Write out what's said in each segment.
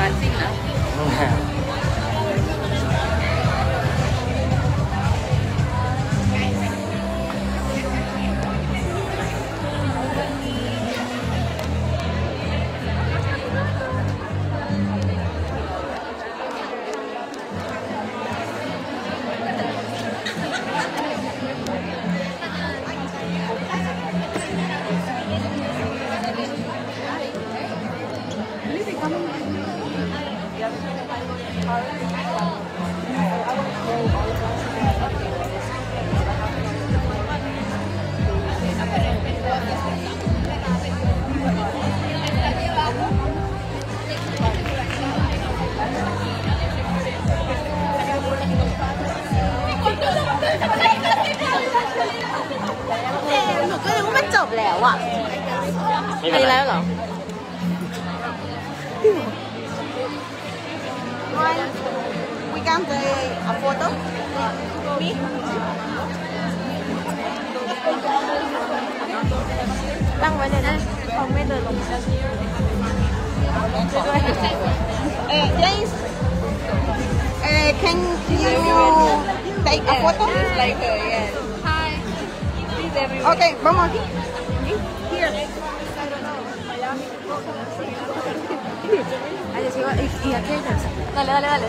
dancing na.หนูก็นึกว่ามันจบแล้วอ่ะไปแล้วเหรอ We can take a photo. Me? ตั้งไว้เลยนะเขาไม่เดินลงช่วยด้วยJames can you take a photo? Like her, yes. Hi. Please everyone. Okay, vamos aquí. Here. Ay, sigo, y aquella. Dale, dale, dale.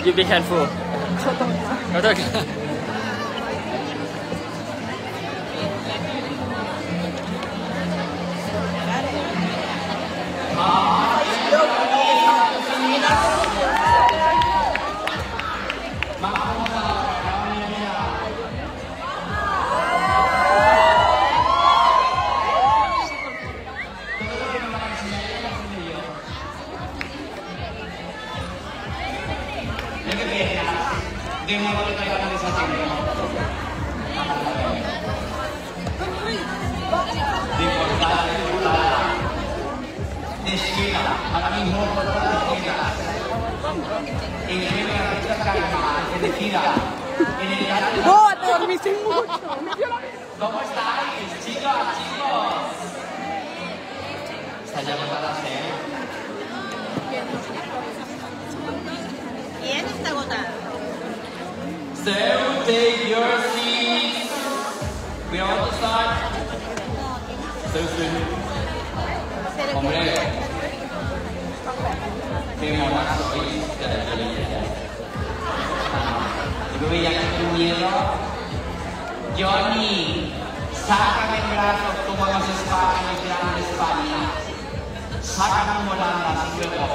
You be careful. Oh, te dormiste mucho. ¿Cómo estáis, chicos, chicos? Está llamando a la sede. ¿Quién está agotado? So, take your seats. We are on the start. So soon. Hombre, qué mona sois. Yo veía que tu miedo. Johnny, sácame el brazo como los españoles de España. Sácame volando así luego.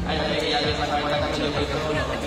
Ay, ya les da cuenta que yo voy todo lo que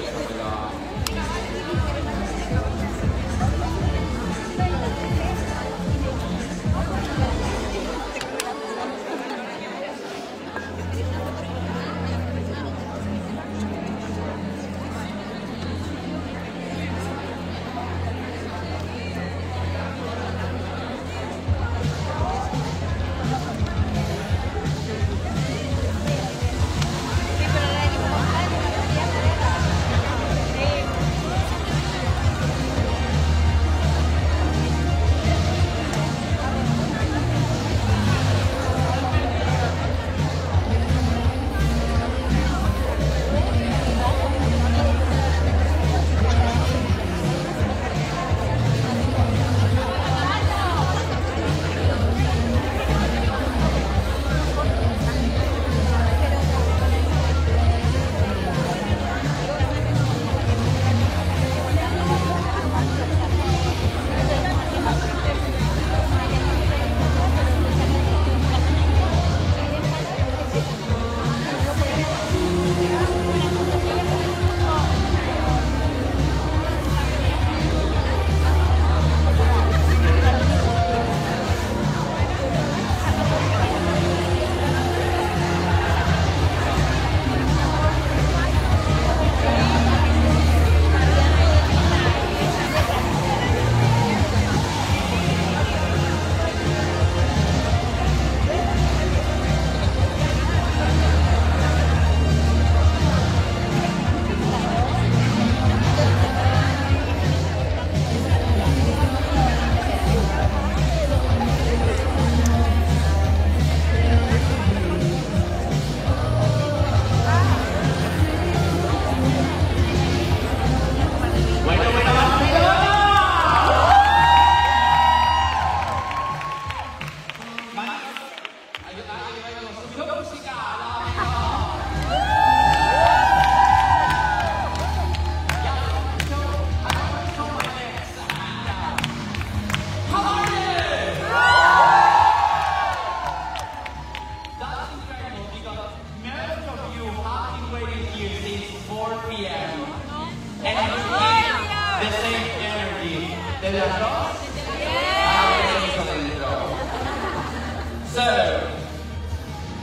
So,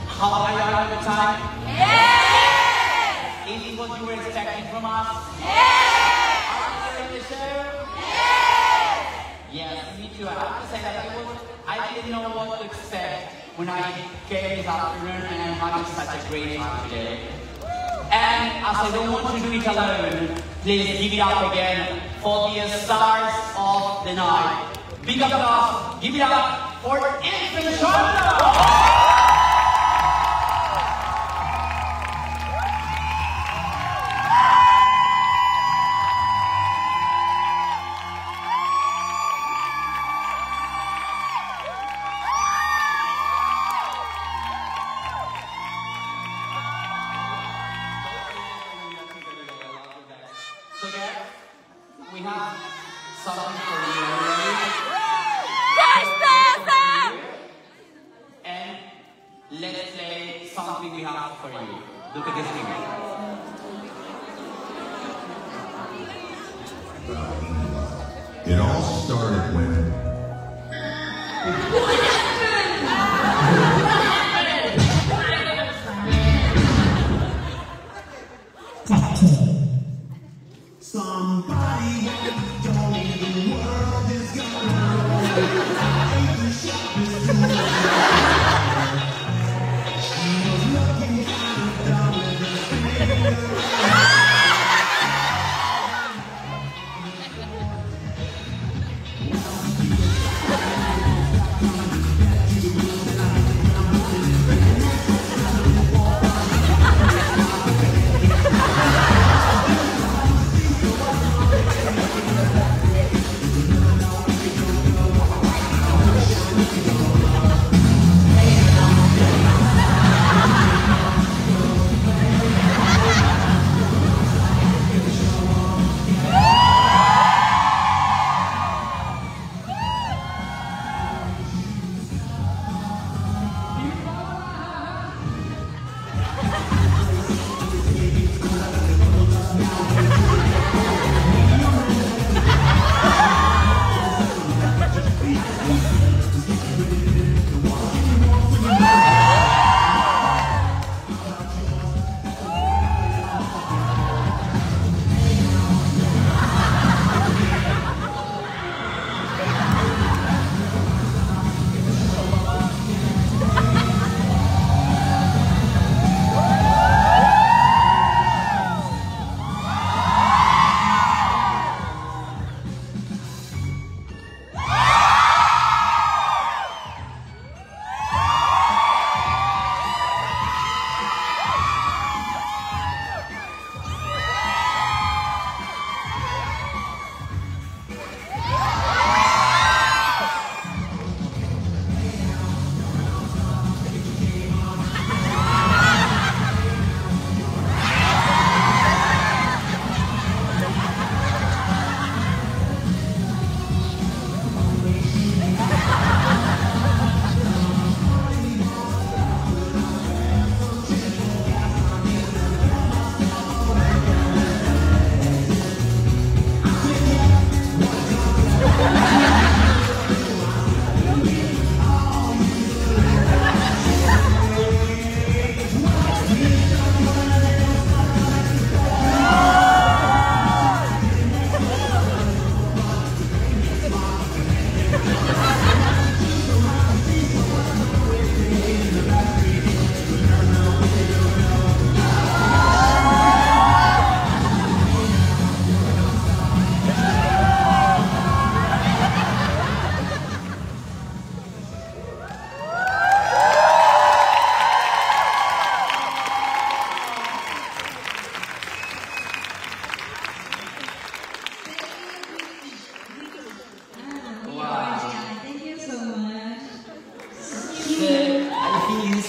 how are you having the time? Is it what you were expecting from us? Are you enjoying the show? Yes, me too. I have to say that I didn't know what to expect when I came this afternoon, and I'm having such a great time today. And as I don't want to do it alone, please give it up again for the stars of the night. Big applause, give it up for Infant Charlotte! So guys, we have something for you. And let's play something we have for you. Look at this thing. It all started when somebody told me the world is gonna the sharpest she was looking kind of dumb with her finger.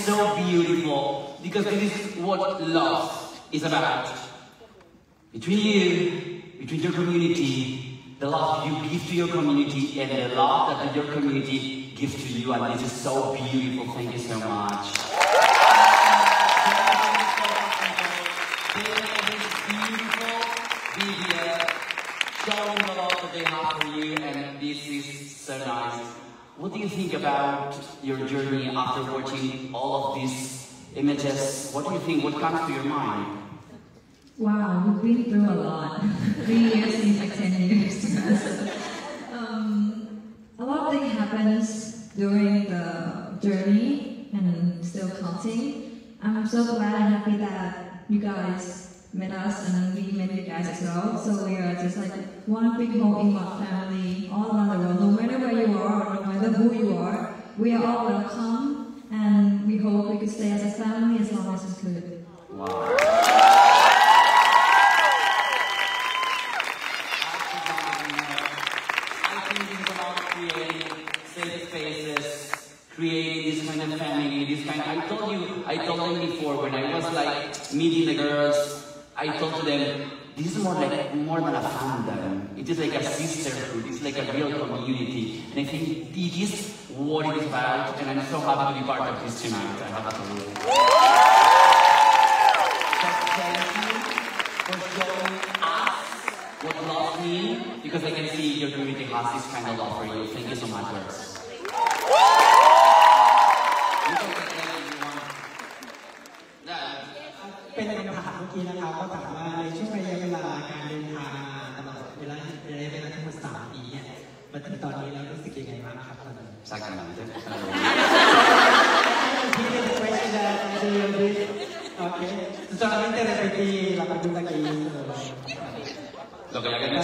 So beautiful, because this is what love is about. Between you, between your community, the love you give to your community, and the love that your community gives to you, and this is so beautiful. Thank you so much. This beautiful video showing the love that they have for you. you, and this is so nice. What do you think about your journey after watching all of these images? What do you think? What comes to your mind? Wow, we've been through a lot. 3 years seems like 10 years. A lot of things happens during the journey and still counting. I'm so glad and happy that you guys met us and we met you guys as well. So we are just like one big whole Ingmot family all around the world. No matter where you are or no matter who you are, we are all welcome and we hope we could stay as a family as long as we could. Wow. Creating this kind of family, this kind of, I told them before when I was like meeting the girls, I told them, this is more than a fandom. It is like a sisterhood, it's like a real community. And I think it is what it is about, and I'm so happy to be part of this tonight. I have to tell you. So thank you for showing us what love means, because I can see your community has this kind of love for you. Thank you so much, girls. เป็นคำถามเมื่อกี้นะครับก็ถามว่าในช่วงระยะเวลาการเดินทางมาตลอดระยะเวลาทั้งหมด3 ปีเนี่ยมาถึงตอนนี้แล้วรู้สึกยังไงบ้างครับตอนนี้ Exactamente. Okay. Solamente repetí la pregunta que hizo. Lo que ya quería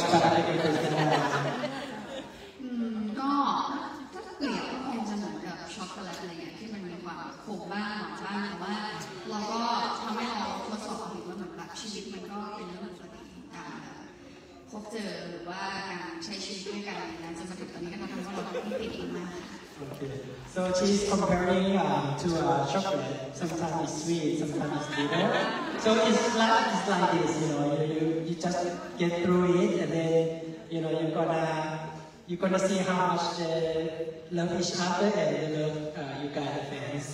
ก็ถ้าเปรียบก็คงจะเหมือนกับช็อกโกแลตอะไรอย่างที่มันมีความขมบ้างหวานบ้างแต่ว่าเราก็ทำให้เราทดสอบเห็นว่าเหมือนแบบชีวิตมันก็เป็นเรื่องปกติการพบเจอหรือว่าการใช้ชีวิตด้วยกันนะจนมาถึงตอนนี้ก็ทำให้เราไม่ติดเองมาก Okay. So she's comparing to chocolate. Sometimes it's sweet, sometimes it's bitter. So it's like this, you know. You just get through it, and then you're gonna see how much they love each other and they love you guys, the fans.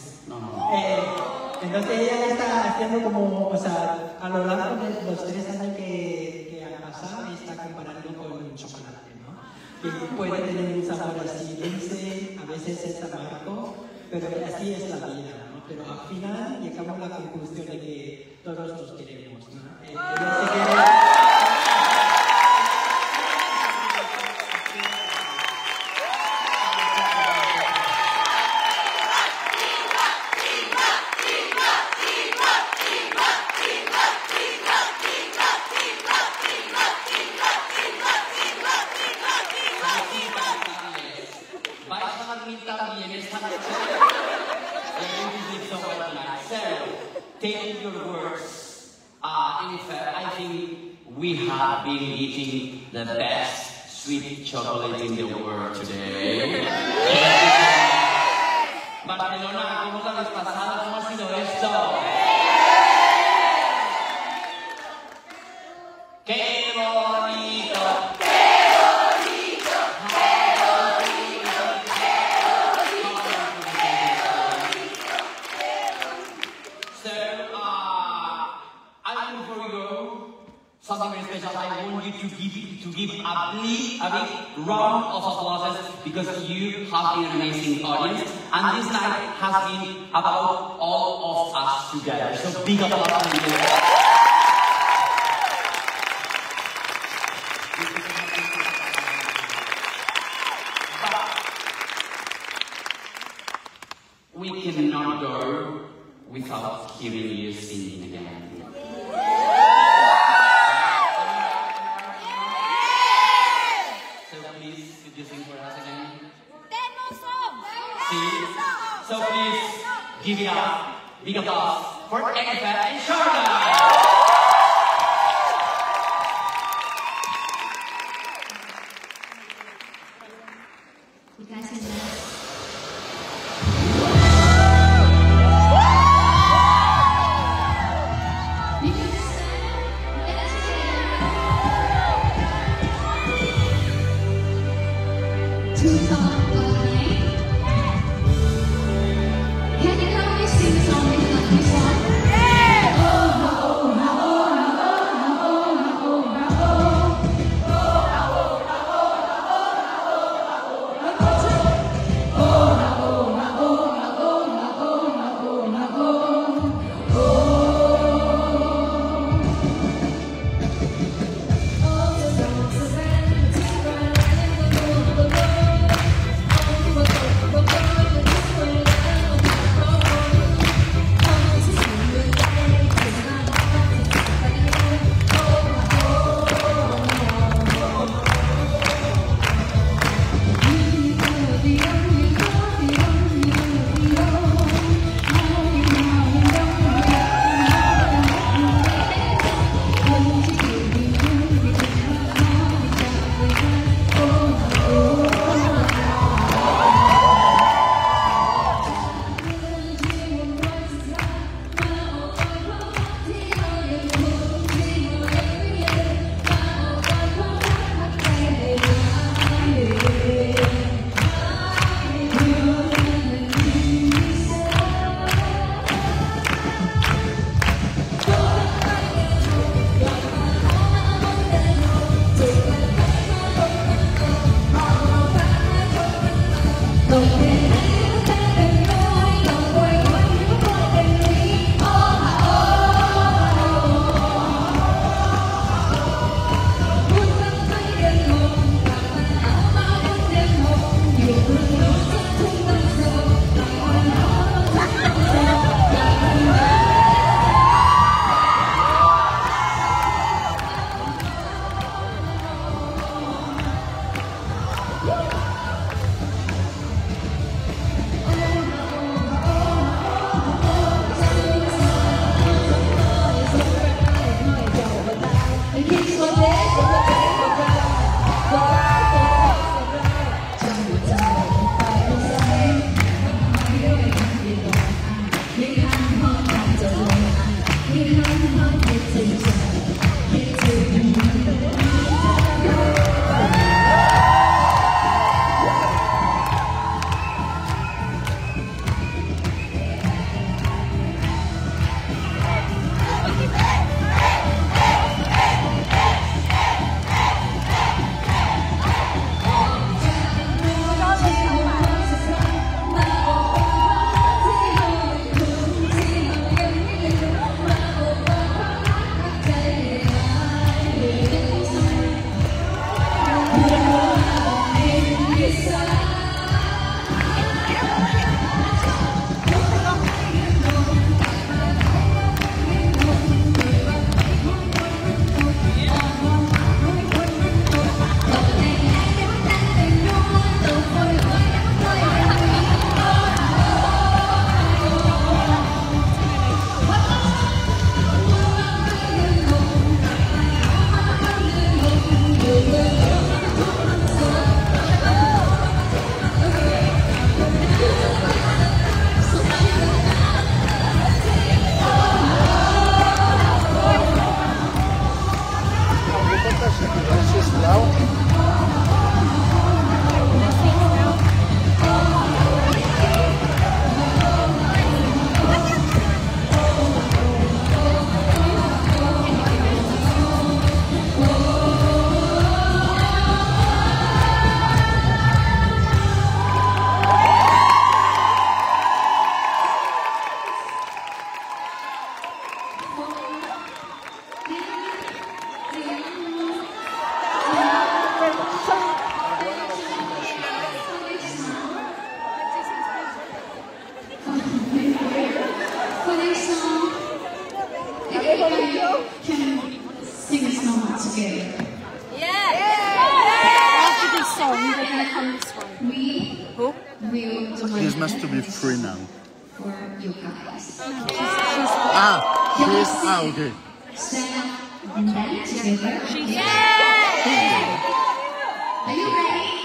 Entonces ella está haciendo como, o sea, a lo largo de los 3 años que han pasado, está comparando con un chocolate, ¿no? Que puede tener un sabor así dulce, a veces es amargo, pero así es la vida, ¿no? Pero al final llegamos a la conclusión de que todos nos queremos, ¿no? Ella se quiere... Taking your words, in fact, I think we have been eating the best sweet chocolate in the world today. Barcelona, ¿cómo la vez pasada? ¿Cómo ha sido esto? ¡Qué bonito! Something very special. I want you to give a big round of applause because you have been an amazing audience, and this night has been about all of us together. So big applause to you. But we cannot go without hearing you singing again. So please give it up, big applause for Eva and Charlotte. You guys can dance. we will do This must to be free now. for you guys. Okay. Stand up and dance together. Are you ready?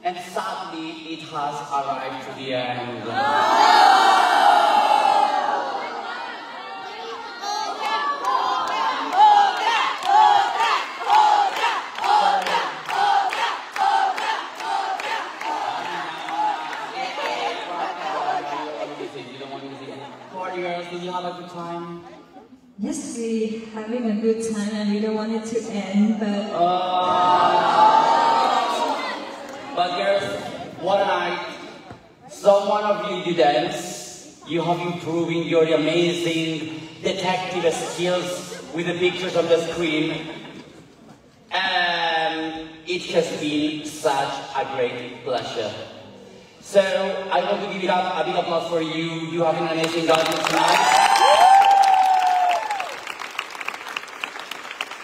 And sadly, it has arrived to the end. Warriors, did you have a good time? Yes, we're having a good time and we don't want it to end, but... But girls, what a night. So one of you dance. You have improving your amazing detective skills with the pictures on the screen. And it has been such a great pleasure. So I want to give it up a big applause for you. You have an amazing audience tonight.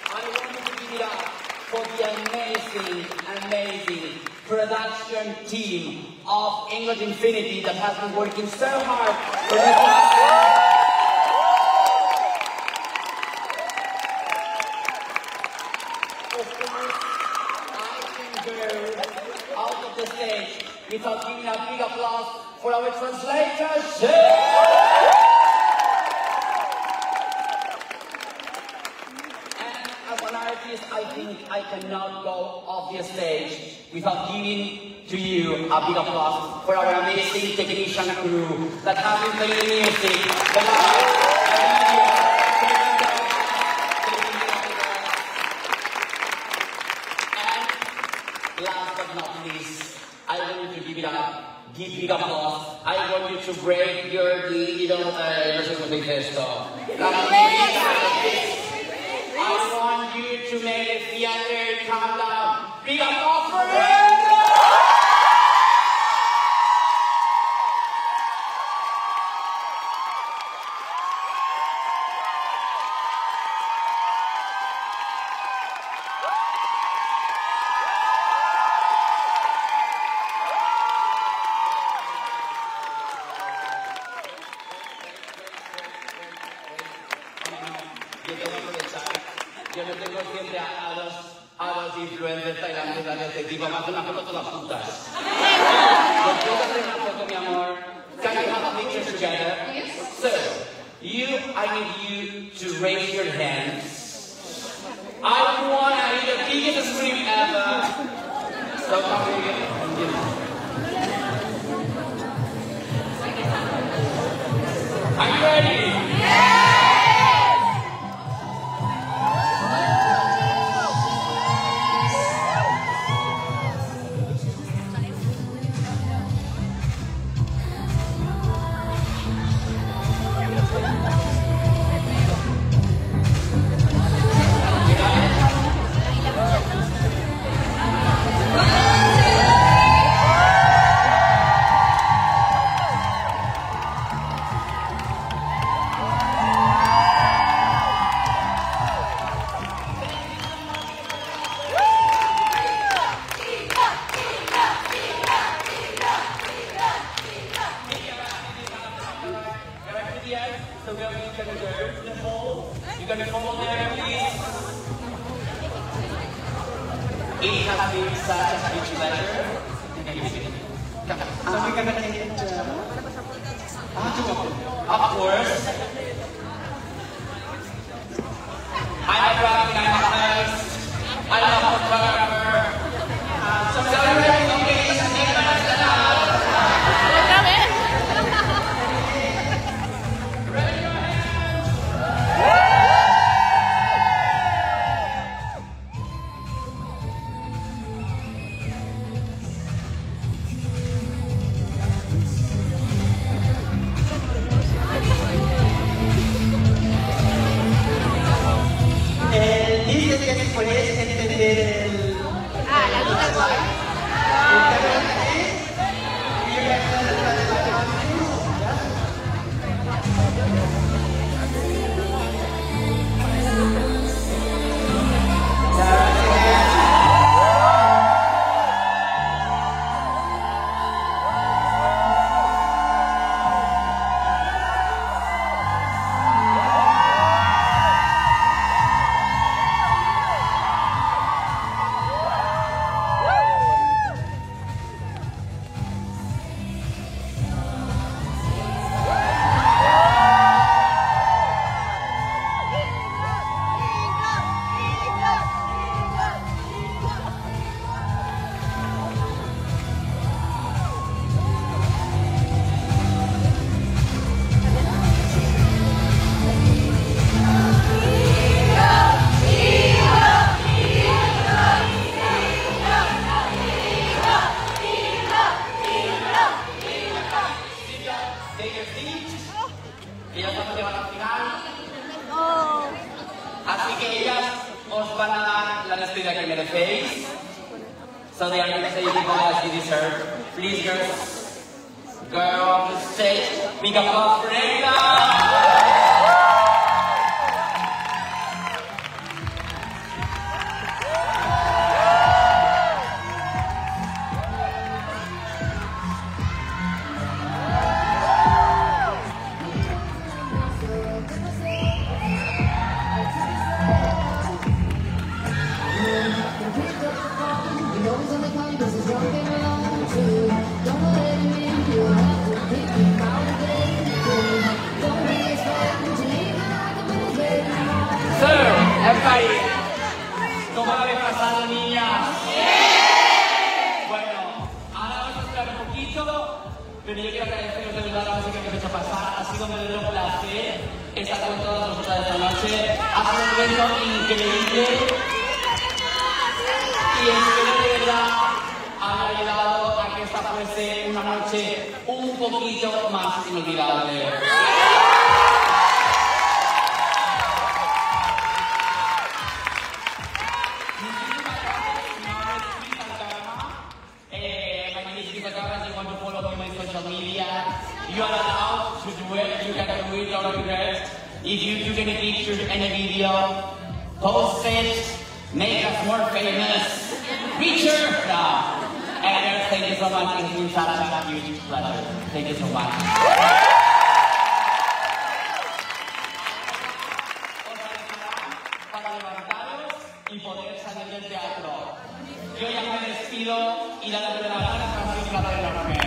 I want to give it up for the amazing production brilliant team of English Infinity that has been working so hard for this last year. Of course, I can go out of the stage without giving a big applause for our translator, And as an artist, I think I cannot go off the stage without giving to you a big applause for our amazing technician crew that have been playing the music, the lights, the video, and last but not least, I want you to give big applause. I want you to break your little, no sé cómo se dice esto. I want you to make the theater come down. Big applause for it! Yo no tengo siempre a los influencers tailandeses de este tipo, más una foto todas juntas. ¿Puedo hacer una foto, mi amor? Can we have a picture together? So, I need you to raise your hands. I want to hear the biggest scream ever. So come here. Are you ready? So we are going to go to the hall. You're going to come on there, please. It has been such a huge pleasure. So we're gonna take it Of course. I'm a driving, I'm a host. I love a photographer. So everybody, please, take us out. dice que si puedes entender el... la luna. Así que ellas os van a dar la despedida que merecéis. So they are going to say you as you deserve. Please, girls, go on the stage. Big applause for Ella. Pero yo quiero agradecer de verdad la música que me ha hecho pasar. Ha sido un verdadero placer estar con todos vosotros esta noche. Ha sido un evento increíble. Y espero de verdad haber ayudado a que esta fuese una noche un poquito más inolvidable. You are allowed to do it. You can do it, don't regret. If you took any pictures, any video, post it, make us more famous. Picture now. And thank you so much. It's been such a huge pleasure. Thank you so much. Para levantaros y poder salir del teatro. Yo ya me despido y la de la gana Francisca de la Mujer.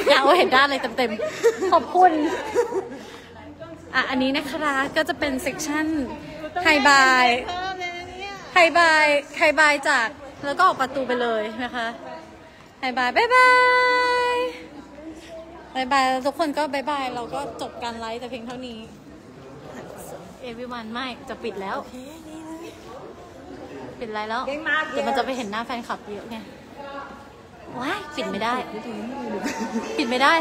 อยากเห็นด้านเลยเต็มๆขอบคุณอันนี้นะคะก็จะเป็นเซกชันไฮบายจากแล้วก็ออกประตูไปเลยนะคะไฮบายบายแล้วทุกคนก็บายบายเราก็จบการไลฟ์แต่เพียงเท่านี้ everyone ไม่จะปิดแล้วปิดไลฟ์แล้วเดี๋ยวมันจะไปเห็นหน้าแฟนคลับเยอะไงว้ายปิดไม่ได้